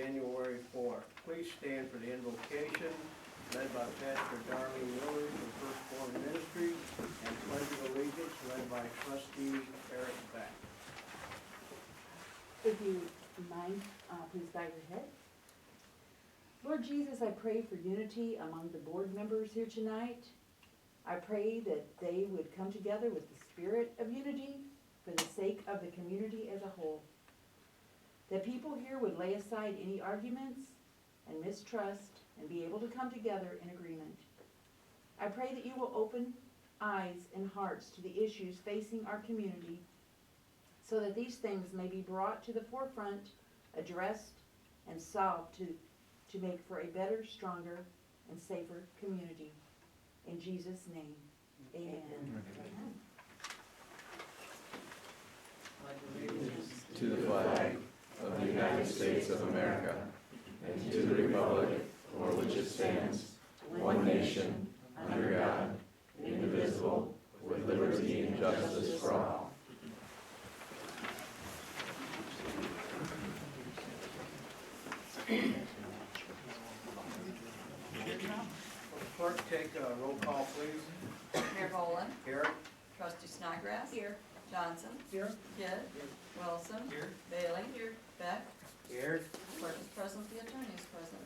January 4th. Please stand for the invocation led by Pastor Darlene Miller from Firstborn Ministry and Pledge of Allegiance led by Trustee Eric Beck. If you mind, please bow your head. Lord Jesus, I pray for unity among the board members here tonight. I pray that they would come together with the spirit of unity for the sake of the community as a whole. That people here would lay aside any arguments and mistrust and be able to come together in agreement. I pray that you will open eyes and hearts to the issues facing our community so that these things may be brought to the forefront, addressed, and solved to make for a better, stronger, and safer community. In Jesus' name, amen. To the flag of the United States of America and to the republic for which it stands, one nation, under God, indivisible, with liberty and justice for all. Clerk, take a roll call, please. Mayor Boland. Here. Trustee Snodgrass. Here. Johnson. Here. Kidd. Wilson. Here. Bailey. Here. Beck. Here. Clerk is present, the attorney is present.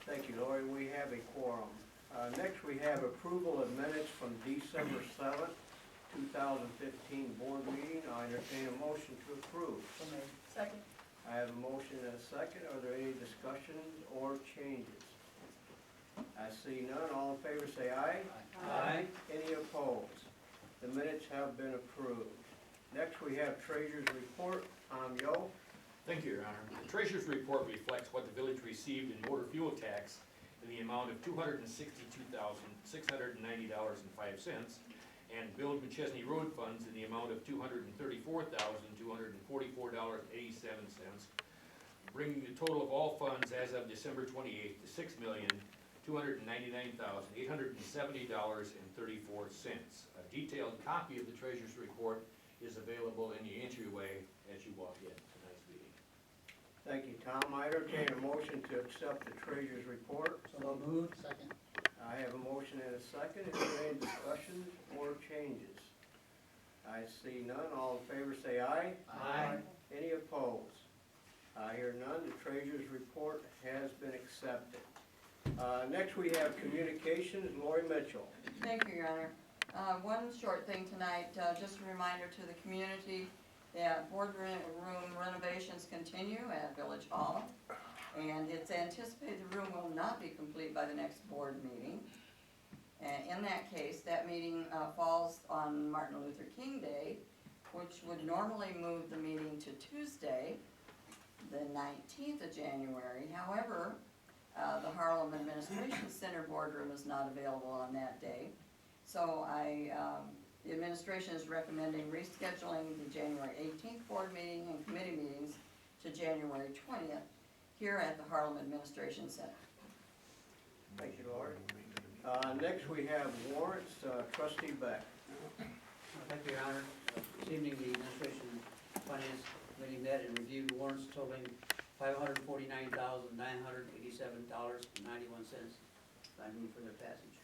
Thank you, Lori. We have a quorum. Next, we have approval of minutes from December 7th, 2015 board meeting. I entertain a motion to approve. Second. I have a motion and a second. Are there any discussions or changes? I see none. All in favor say aye. Aye. Any opposed? The minutes have been approved. Next, we have treasurer's report. Tom Yo. Thank you, Your Honor. The Treasurer's report reflects what the village received in motor fuel tax in the amount of $262,690.05 and billed Machesney Road funds in the amount of $234,244.87, bringing the total of all funds as of December 28th to $6,299,870.34. A detailed copy of the Treasurer's report is available in the entryway as you walk in tonight's meeting. Thank you, Tom. I entertain a motion to accept the treasurer's report. So moved. Second. I have a motion and a second. Is there any discussions or changes? I see none. All in favor say aye. Aye. Any opposed? I hear none. The treasurer's report has been accepted. Next, we have communications. Lori Mitchell. Thank you, Your Honor. One short thing tonight, just a reminder to the community that boardroom renovations continue at Village Hall. And it's anticipated the room will not be complete by the next board meeting. And in that case, that meeting falls on Martin Luther King Day, which would normally move the meeting to Tuesday, the 19th of January. However, the Harlem Administration Center boardroom is not available on that day. So the administration is recommending rescheduling the January 18th board meeting and committee meetings to January 20th here at the Harlem Administration Center. Thank you, Lori. Next, we have warrants. Trustee Beck. Thank you, Your Honor. This evening, the Administration and Finance Committee met and reviewed warrants totaling $549,987.91. I move for their passage.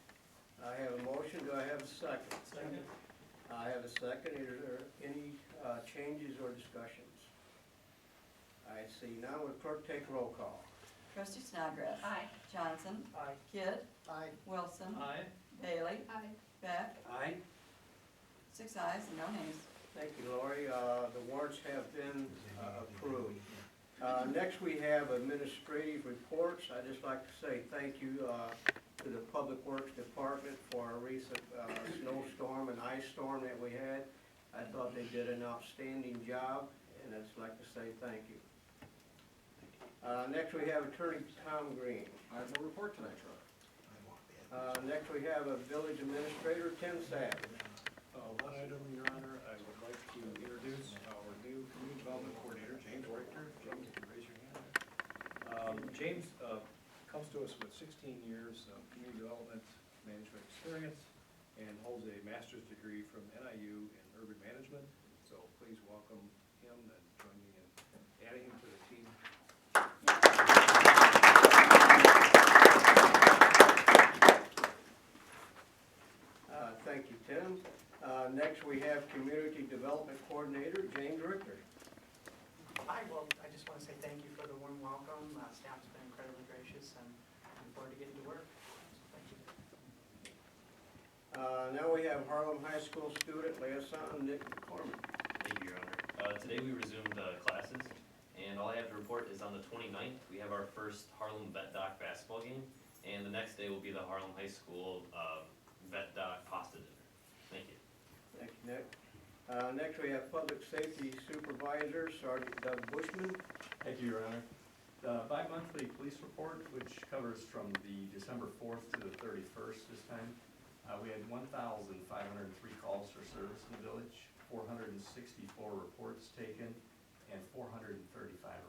I have a motion. Do I have a second? Second. I have a second. Is there any changes or discussions? I see none. Would clerk take roll call? Trustee Snodgrass. Aye. Johnson. Aye. Kidd. Aye. Wilson. Aye. Bailey. Aye. Beck. Aye. 6 ayes and no nays. Thank you, Lori. The warrants have been approved. Next, we have administrative reports. I'd just like to say thank you to the Public Works Department for a recent snowstorm and ice storm that we had. I thought they did an outstanding job, and I'd just like to say thank you. Next, we have Attorney Tom Green. I have no report tonight, Your Honor. Next, we have a Village Administrator, Tim Savage. One item, Your Honor, I would like to introduce our new Community Development Coordinator, James Richter. James, if you raise your hand. James comes to us with 16 years of community development management experience and holds a master's degree from NIU in urban management. So please welcome him and join me in adding him to the team. we have Community Development Coordinator James Richter. Hi, well, I just want to say thank you for the warm welcome. Staff's been incredibly gracious and looking forward to getting to work. So thank you. Now we have Harlem High School student liaison Nick McCormick. Thank you, Your Honor. Today we resumed classes, and all I have to report is on the 29th, we have our first Harlem Vet Doc basketball game, and the next day will be the Harlem High School Vet Doc pasta dinner. Thank you. Thank you, Nick. Next we have Public Safety Supervisor Sergeant Doug Bushman. Thank you, Your Honor. The bi-monthly police report, which covers from the December 4th to the 31st this time, we had 1,503 calls for service in the village, 464 reports taken, and 435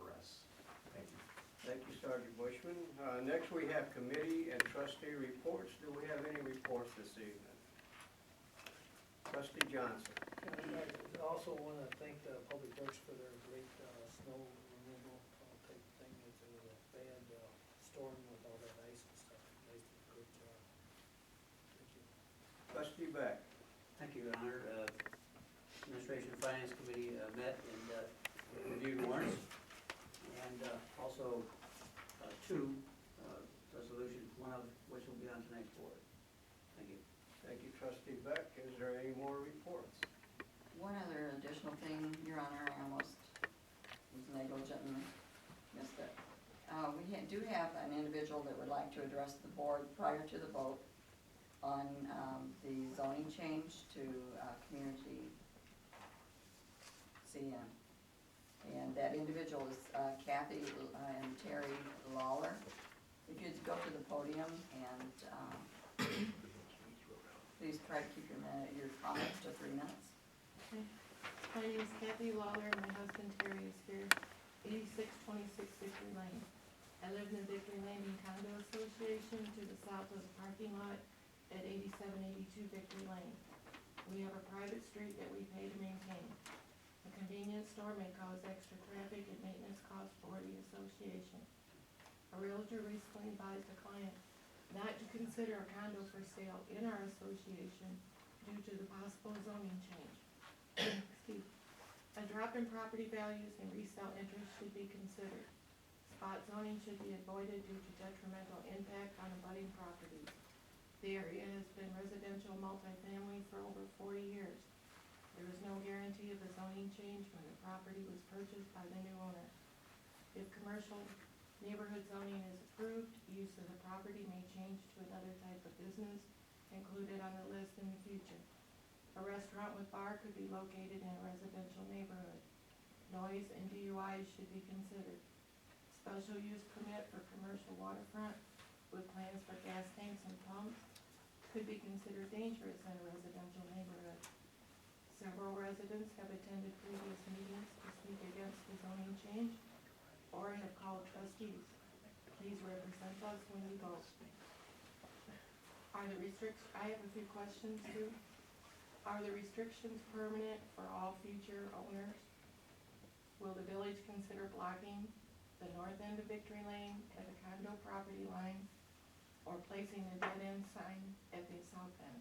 arrests. Thank you. Thank you, Sergeant Bushman. Next we have committee and trustee reports. Do we have any reports this evening? Trustee Johnson. I also want to thank the Public Works for their great snow removal type thing. It was a bad storm with all that ice and stuff. They did a great job. Thank you. Trustee Beck. Thank you, Your Honor. Administration and Finance Committee met and reviewed warrants, and also two resolutions, one of which will be on tonight's board. Thank you. Thank you, Trustee Beck. Is there any more reports? One other additional thing, Your Honor, I almost was negligent and missed it. We do have an individual that would like to address the board prior to the vote on the zoning change to community CN. And that individual is Kathy and Terry Lawler. If you'd go to the podium and please try to keep your comments to 3 minutes. My name is Kathy Lawler, and my husband Terry is here, 8626 Victory Lane. I live in the Victory Lane Condo Association to the south of the parking lot at 8782 Victory Lane. We have a private street that we pay to maintain. A convenience store may cause extra traffic and maintenance costs for the association. A realtor recently advised a client not to consider a condo for sale in our association due to the possible zoning change. Excuse me. A drop in property values and resale interest should be considered. Spot zoning should be avoided due to detrimental impact on abutting properties. The area has been residential multifamily for over 40 years. There is no guarantee of a zoning change when the property was purchased by the new owner. If commercial neighborhood zoning is approved, use of the property may change to another type of business included on the list in the future. A restaurant with bar could be located in a residential neighborhood. Noise and DUIs should be considered. Special use permit for commercial waterfront with plans for gas tanks and pumps could be considered dangerous in a residential neighborhood. Several residents have attended previous meetings to speak against the zoning change or have called trustees. Please represent us when we vote. I have a few questions too. Are the restrictions permanent for all future owners? Will the village consider blocking the north end of Victory Lane at the condo property line or placing a dead end sign at the south end?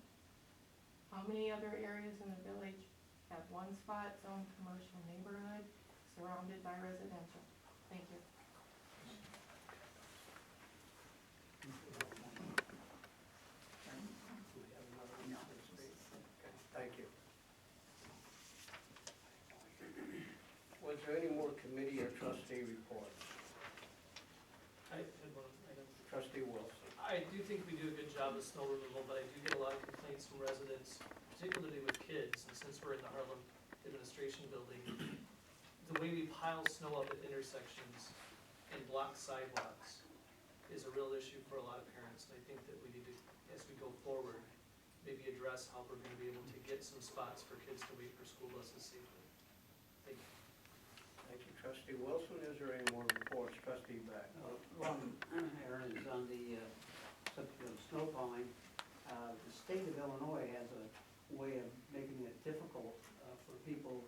How many other areas in the village have one spot zone commercial neighborhood surrounded by residential? Thank you. Thank you. Was there any more committee or trustee reports? I had one item. Trustee Wilson. I do think we do a good job of snow removal, but I do get a lot of complaints from residents, particularly with kids, and since we're in the Harlem Administration Building, the way we pile snow up at intersections and block sidewalks is a real issue for a lot of parents, and I think that we need to, as we go forward, maybe address how we're gonna be able to get some spots for kids to wait for school buses safely. Thank you. Thank you, Trustee Wilson. Is there any more reports? Trustee Beck. One, Aaron, is on the subject of snow plowing. The state of Illinois has a way of making it difficult for people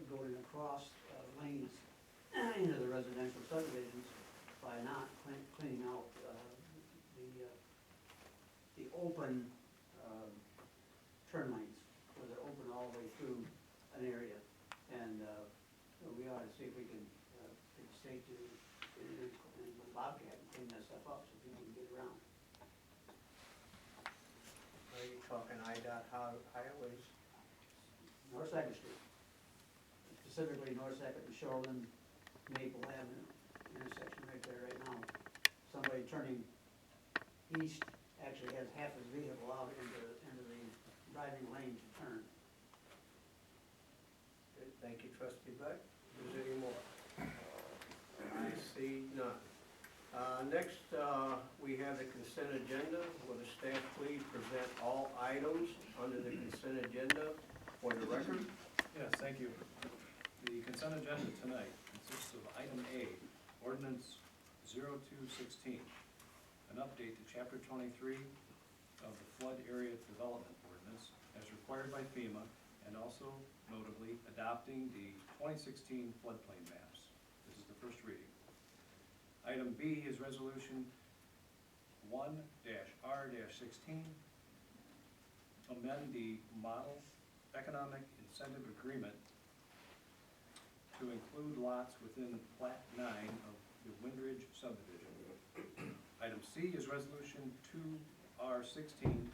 going across lanes into the residential subdivisions by not cleaning out the open turn lanes, where they're open all the way an area. And, we ought to see if we can, get the state to, and Bobcat and clean that stuff up so people can get around. Are you talking IDOT highways? North Second Street, specifically North Second and Shoreland, Maple Avenue intersection right there right now. Somebody turning east actually has half his vehicle out into the driving lane to turn. Good, thank you, trustee Beck. Is there any more? I see none. Next, we have the consent agenda. Will the staff please present all items under the consent agenda for the record? Yes, thank you. The consent agenda tonight consists of item A, ordinance 0216, an update to chapter 23 of the flood area development ordinance as required by FEMA, and also notably adopting the 2016 floodplain maps. This is the first reading. Item B is resolution 1-R-16, amend the model economic incentive agreement to include lots within Plat 9 of the Windridge subdivision. Item C is resolution 2-R-16,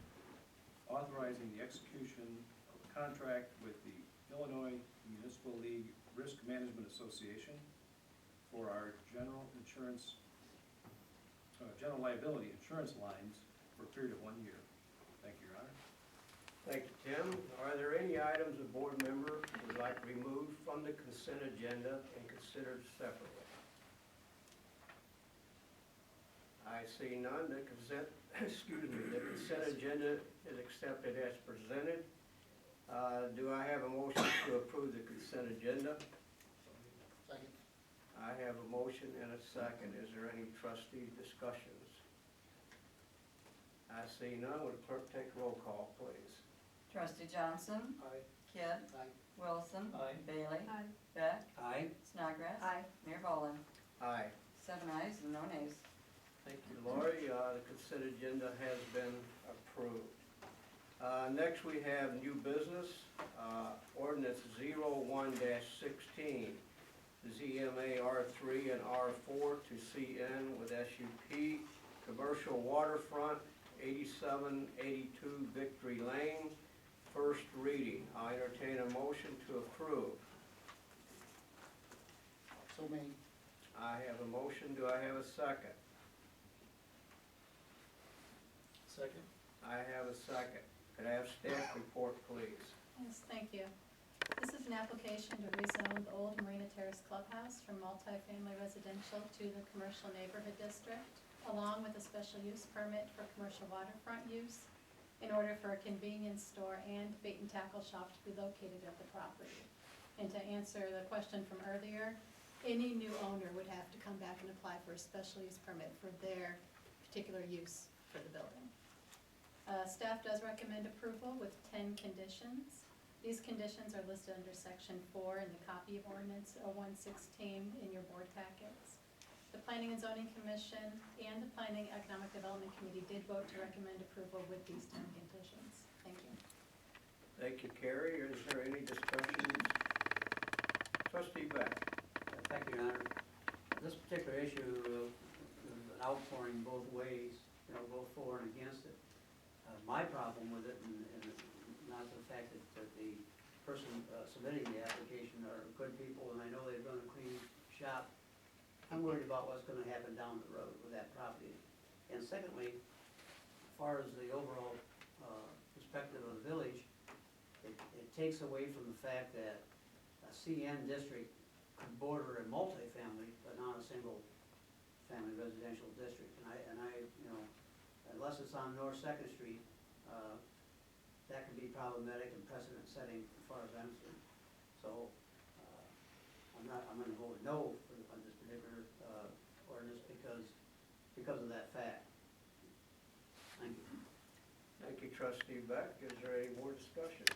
authorizing the execution of a contract with the Illinois Municipal League Risk Management Association for our general liability insurance lines for a period of 1 year. Thank you, Your Honor. Thank you, Tim. Are there any items a board member would like removed from the consent agenda and considered separately? I see none. The consent, the consent agenda is accepted as presented. Do I have a motion to approve the consent agenda? Second. I have a motion and a second. Is there any trustee discussions? I see none. Would the clerk take roll call, please? Trustee Johnson? Aye. Kidd? Aye. Wilson? Aye. Bailey? Aye. Beck? Aye. Snodgrass? Aye. Mayor Boland? Aye. 7 ayes and no nays. Thank you, Lori. The consent agenda has been approved. Next, we have new business, ordinance 01-16, ZMA R3 and R4 to CN with SUP, commercial waterfront, 8782 Victory Lane, first reading. I entertain a motion to approve. So made. I have a motion. Do I have a second? Second. I have a second. Could I have staff report, please? Yes, thank you. This is an application to rezone the old Marina Terrace Clubhouse from multifamily residential to the commercial neighborhood district, along with a special use permit for commercial waterfront use in order for a convenience store and bait and tackle shop to be located at the property. And to answer the question from earlier, any new owner would have to come back and apply for a special use permit for their particular use for the building. Staff does recommend approval with 10 conditions. These conditions are listed under section 4 in the copy of ordinance 0116 in your board packets. The Planning and Zoning Commission and the Planning Economic Development Committee did vote to recommend approval with these 10 conditions. Thank you. Thank you, Carrie. Is there any discussion? Trustee Beck. Thank you, Your Honor. This particular issue is an outpouring both ways, both for and against it. My problem with it, and not the fact that the person submitting the application are good people, and I know they've run a clean shop. I'm worried about what's gonna happen down the road with that property. And secondly, as far as the overall perspective of the village, it takes away from the fact that a CN district could border a multifamily, but not a single family residential district. And I, unless it's on North Second Street, that can be problematic and precedent setting as far as I'm concerned. So, I'm gonna vote no on this particular, ordinance because of that fact. Thank you. Thank you, Trustee Beck. Is there any more discussions?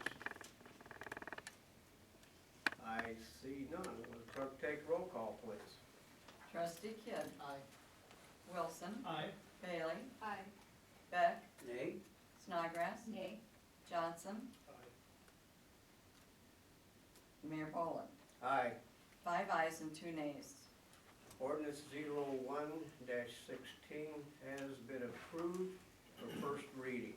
I see none. Will the clerk take roll call, please? Trustee Kidd? Aye. Wilson? Aye. Bailey? Aye. Beck? Nay? Snodgrass? Yay. Johnson? Mayor Boland. Aye. 5 ayes and 2 nays. Ordinance 01-16 has been approved for first reading.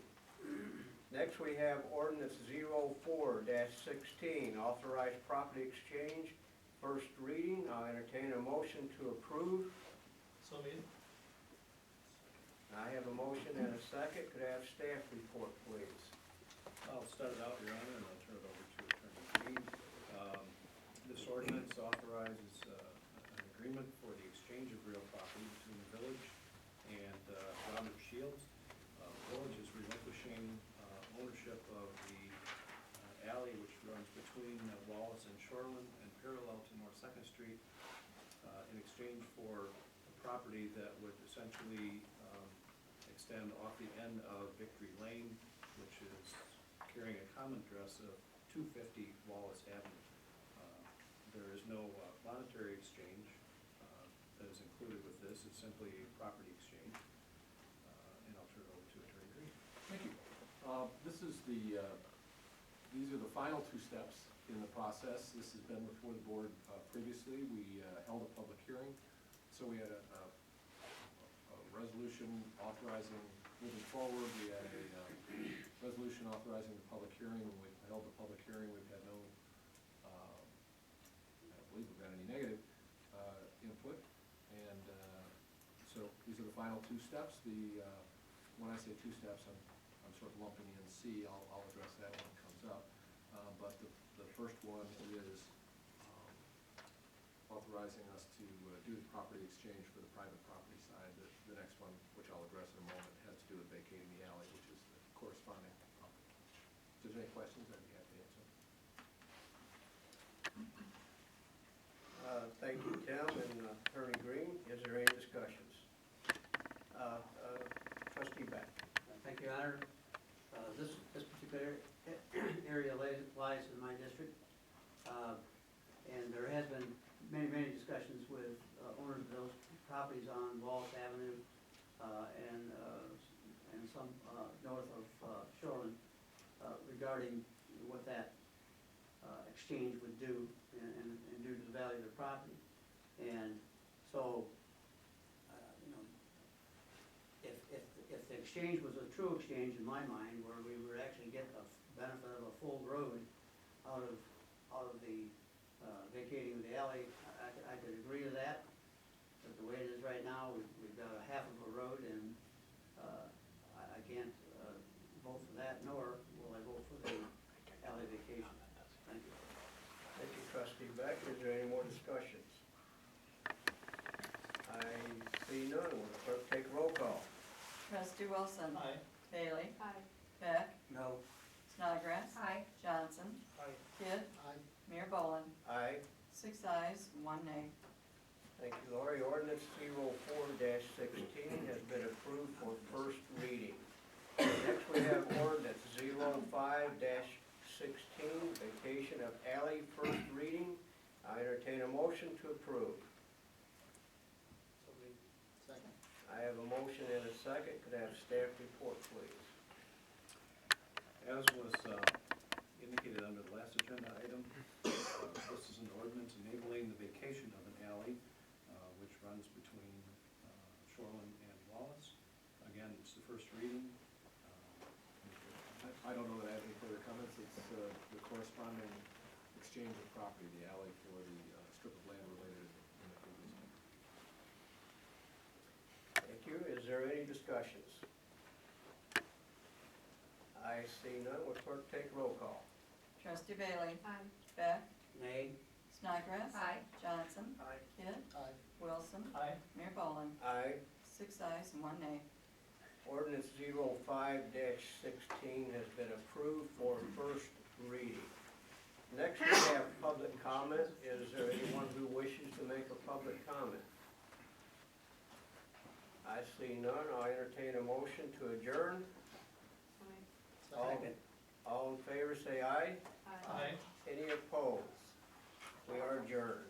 Next, we have ordinance 04-16, authorized property exchange, first reading. I'll entertain a motion to approve. So made. I have a motion and a second. Could I have staff report, please? I'll start it out, Your Honor, and I'll turn it over to Attorney Green. This ordinance authorizes an agreement for the exchange of real property between the village and Robert Shields. The village is relinquishing ownership of the alley which runs between Wallace and Shoreland and parallel to North Second Street in exchange for a property that would essentially extend off the end of Victory Lane, which is carrying a common address of 250 Wallace Avenue. There is no monetary exchange that is included with this. It's simply a property exchange. And I'll turn it over to Attorney Green. Thank you. This is these are the final two steps in the process. This has been before the board previously. We held a public hearing. So we had a resolution authorizing, moving forward, we had a resolution authorizing the public hearing. When we held the public hearing, we've had no, I don't believe we've got any negative input. And so these are the final two steps. When I say two steps, I'm sort of lumping in C. I'll address that when it comes up. But the first one is authorizing us to do the property exchange for the private property side. The next one, which I'll address in a moment, has to do with vacating the alley, which is the corresponding property. If there's any questions, I'd be happy to answer. Thank you, Tim and Attorney Green. Is there any discussions? Trustee Beck. Thank you, Your Honor. This particular area lies in my district. And there has been many discussions with owners of those properties on Wallace Avenue and some north of Shoreland regarding what that exchange would do and do to the value of the property. And so, if the exchange was a true exchange in my mind, where we would actually get the benefit of a full road out of the vacating of the alley, I could agree to that. But the way it is right now, we've got a half of a road, and I can't vote for that, nor will I vote for the alley vacation. Thank you. Thank you, Trustee Beck. Is there any more discussions? I see none. Will the clerk take roll call? Trustee Wilson. Aye. Bailey. Aye. Beck. No. Snodgrass. Aye. Johnson. Aye. Kidd. Aye. Mayor Boland. Aye. 6 ayes, 1 nay. Thank you, Lori. Ordinance 04-16 has been approved for first reading. Next, we have ordinance 05-16, vacation of alley, first reading. I entertain a motion to approve. So made. Second. I have a motion and a second. Could I have staff report, please? As was indicated under the last agenda item, this is an ordinance enabling the vacation of an alley which runs between Shoreland and Wallace. Again, it's the first reading. I don't know that I have any further comments. It's the corresponding exchange of property, the alley for the strip of land related in the previous one. Thank you. Is there any discussions? I see none. Will clerk take roll call? Trustee Bailey. Aye. Beck. Nay. Snodgrass. Aye. Johnson. Aye. Kidd. Aye. Wilson. Aye. Mayor Boland. Aye. 6 ayes and 1 nay. Ordinance 05-16 has been approved for first reading. Next, we have public comment. Is there anyone who wishes to make a public comment? I see none. I'll entertain a motion to adjourn. All in favor, say aye. Aye. Any opposed? We are adjourned.